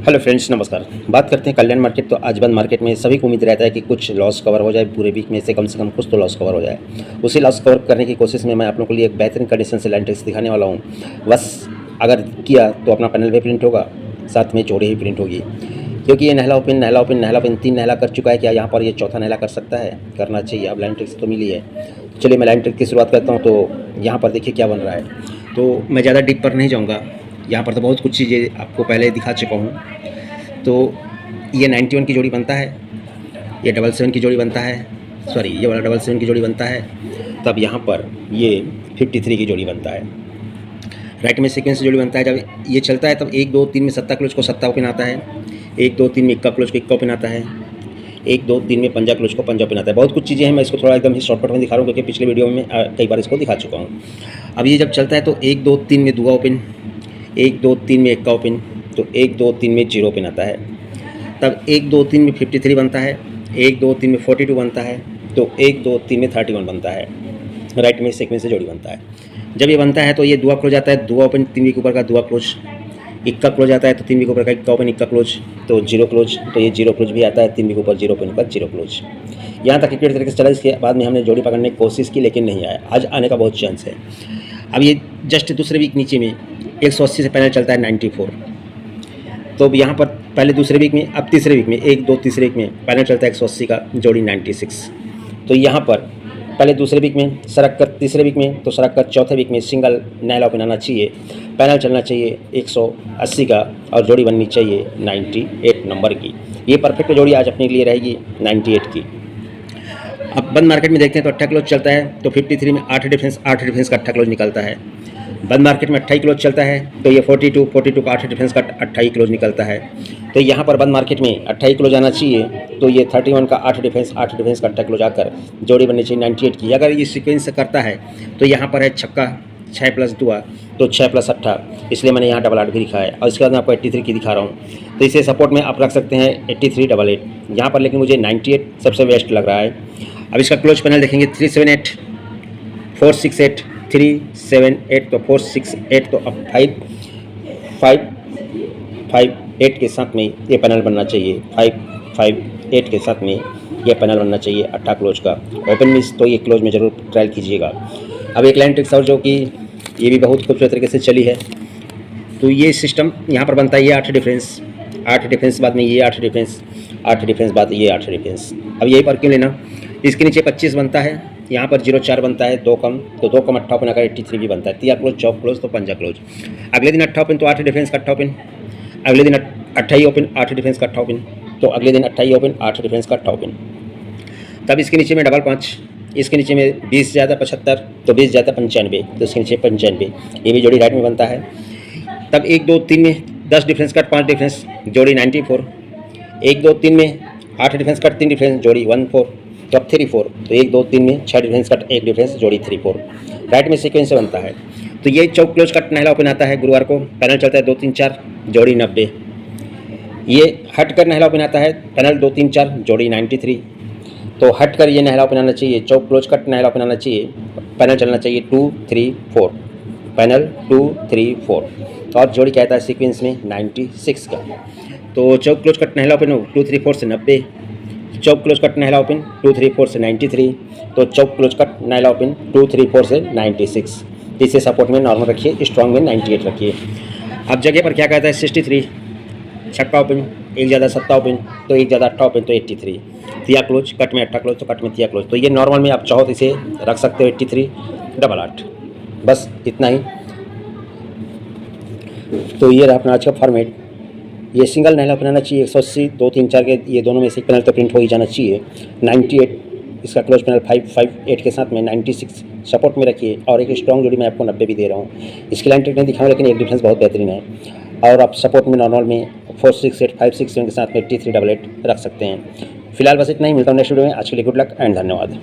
Hello friends, नमस्कार। बात करते हैं कल्याण मार्केट। तो आज बंद मार्केट में सभी को उम्मीद रहता है कि कुछ लॉस कवर हो जाए, पूरे वीक में से कम कुछ तो लॉस कवर हो जाए। उसी लॉस कवर करने की कोशिश में मैं आप लोगों के लिए एक बेहतरीन कंडीशन से लाइन ट्रिक्स दिखाने वाला हूँ। बस अगर किया तो अपना पैनल भी प्रिंट होगा, साथ में जोड़ी ही प्रिंट होगी, क्योंकि ये नहला ओपन 3 नहला कर चुका है। क्या यहाँ पर ये चौथा नहला कर सकता है? करना चाहिए। अब लाइन ट्रिक्स तो मिली है, चलिए मैं लाइन ट्रिक की शुरुआत करता हूँ। तो यहाँ पर देखिए क्या बन रहा है। तो मैं ज़्यादा डीप पर नहीं जाऊँगा, यहाँ पर तो बहुत कुछ चीज़ें आपको पहले दिखा चुका हूँ। तो ये 91 की जोड़ी बनता है, ये 77 की जोड़ी बनता है, सॉरी ये वाला 77 की जोड़ी बनता है। तब यहाँ पर ये 53 की जोड़ी बनता है। राइट में सीक्वेंस जोड़ी बनता है। जब ये चलता है तब 1 2 3 में सत्ता क्लोज को सत्ता ओपन आता है, 1 2 3 में इक्का क्लोज को इक्का ओपन आता है, 1 2 3 में पंजा क्लोज को पंजा ओपन आता है। बहुत कुछ चीज़ें हैं, मैं इसको थोड़ा एकदम ही शॉर्टकट में दिखा रहा हूँ क्योंकि पिछले वीडियो में कई बार इसको दिखा चुका हूँ। अब ये जब चलता है तो 1 2 3 में दुआ ओपन, 1 2 3 में इक्का ओपन, तो 1 2 3 में जीरो ओपन आता है। तब 1 2 3 में 53 बनता है, 1 2 3 में 42 बनता है, तो 1 2 3 में 31 बनता है। राइट में सीक्वेंस से जोड़ी बनता है। जब ये बनता है तो ये दुआ क्लोज आता है, दुआ ओपन 3 वीक ऊपर का दुआ क्लोज, इक्का क्लोज आता है तो 3 वीक ऊपर का इक्का ओपन इक्का क्लोज, तो जीरो क्लोज, तो ये जीरो क्लोज भी आता है 3 वीक ऊपर जीरो ओपन का जीरो क्लोज। यहाँ तक क्रिकेट तरीके से चला। इसके बाद में हमने जोड़ी पकड़ने की कोशिश की लेकिन नहीं आया। आज आने का बहुत चांस है। अब ये जस्ट दूसरे वीक नीचे में 180 से पैनल चलता है 94। तो अब यहाँ पर पहले दूसरे वीक में, अब तीसरे वीक में 1 2 तीसरे वीक में पैनल चलता है 180 का, जोड़ी 96। तो यहाँ पर पहले दूसरे वीक में सरक कर तीसरे वीक में, तो सरक कर चौथे वीक में सिंगल नहला ओपन आना चाहिए, पैनल चलना चाहिए 180 का और जोड़ी बननी चाहिए 98 नंबर की। ये परफेक्ट जोड़ी आज अपने लिए रहेगी 98 की। अब बंद मार्केट में देखते हैं तो अट्ठा क्लोज चलता है तो 53 में 8 डिफरेंस का अट्ठा क्लोज निकलता है। बंद मार्केट में 28 क्लोज चलता है तो ये 42 का 8 डिफरेंस का 28 क्लोज निकलता है। तो यहाँ पर बंद मार्केट में 28 क्लोज आना चाहिए, तो ये 31 का 8 डिफरेंस का 8 क्लोज आकर जोड़ी बननी चाहिए 98 की। अगर ये सीक्वेंस से करता है तो यहाँ पर है छक्का 6 प्लस दुआ, तो 6 प्लस 8, इसलिए मैंने यहाँ डबल 8 भी लिखा है। और इसके बाद मैं आपको 83 की दिखा रहा हूँ। तो इसे सपोर्ट में आप रख सकते हैं 83 डबल 8 यहाँ पर, लेकिन मुझे 98 सबसे बेस्ट लग रहा है। अब इसका क्लोज पैनल देखेंगे 378 468 378, तो 468, तो अब 558 के साथ में ये पैनल बनना चाहिए। 558 के साथ में ये पैनल बनना चाहिए 8 क्लोज का। ओपन मिस तो ये क्लोज में ज़रूर ट्रायल कीजिएगा। अब एक लाइन ट्रिक्स और जो कि ये भी बहुत खूबसूरत तरीके से चली है। तो ये सिस्टम यहाँ पर बनता है, ये 8 डिफरेंस बाद में ये 8 डिफरेंस बाद ये 8 डिफरेंस। अब यही पर क्यों लेना, इसके नीचे 25 बनता है, यहाँ पर 04 बनता है, 2 कम, तो 2 कम 8 ओपन आकर 83 भी बनता है। 3 क्लोज 4 क्लोज तो पंजा क्लोज। अगले दिन 8 ओपन तो 8 डिफरेंस का 8 ओपन, अगले दिन 28 ओपन 8 डिफरेंस का 8 ओपन, तो अगले दिन 28 ओपन 8 डिफरेंस का 8 ओपन। तब इसके नीचे में डबल 5, इसके नीचे में 20 ज़्यादा 75, तो 20 ज़्यादा 95, तो इसके नीचे 95, ये भी जोड़ी राइट में बनता है। तब 1 2 3 में 10 डिफरेंस कट 5 डिफरेंस जोड़ी 94, 1 2 3 में 8 डिफरेंस कट 3 डिफरेंस जोड़ी 14, तो अब 34, तो 1 2 3 में 6 डिफरेंस कट 1 डिफरेंस जोड़ी 34। राइट में सीक्वेंस से बनता है। तो ये चौक क्लोज कट नहला ओपन आता है गुरुवार को, पैनल चलता है 2 3 4 जोड़ी 90। ये हट कर नहला ओपन आता है, पैनल 2 3 4 जोड़ी 93। तो हट कर ये नहला ओपन आना चाहिए, चौक क्लोज कट नहला ओपन आना चाहिए, पैनल चलना चाहिए 2 3 4, पैनल 2 3 4, तो और जोड़ी क्या आता है सीक्वेंस में 96 का। तो चौक क्लोज कट नहला ओपन 2 3 4 से 90, चौक क्लोज कट नहला ओपन 2 3 4 से 93, तो चौक क्लोज कट नहला ओपन 2 3 4 से 96। इसे सपोर्ट में नॉर्मल रखिए, स्ट्रॉन्ग में 98 रखिए। अब जगह पर क्या कहता है 63, छक्का ओपन 1 ज़्यादा 7 ओपन, तो 1 ज़्यादा 8 ओपन, तो 83, 3 क्लोज कट में 8 क्लोज, तो कट में 3 क्लोज। तो ये नॉर्मल में आप चाहो तो इसे रख सकते हो 83 डबल 8, बस इतना ही। तो ये रहा अपना आज का फॉर्मेट। ये सिंगल नहला बनाना चाहिए 180, 2 3 4 के ये दोनों में से एक पैनल तो प्रिंट हो ही जाना चाहिए 98। इसका क्लोज पैनल 558 के साथ में 96 सपोर्ट में रखिए। और एक स्ट्रॉन्ग जोड़ी मैं आपको 90 भी दे रहा हूँ। इसकी लाइन ट्रिक नहीं दिखाऊँ, लेकिन एक डिफरेंस बहुत बेहतरीन है। और आप सपोर्ट में नॉर्मल में 468 567 के साथ में 83 डबल 8 रख सकते हैं। फिलहाल बस इतना ही, मिलता हूँ नेक्स्ट वीडियो में। आज के लिए गुड लक एंड धन्यवाद।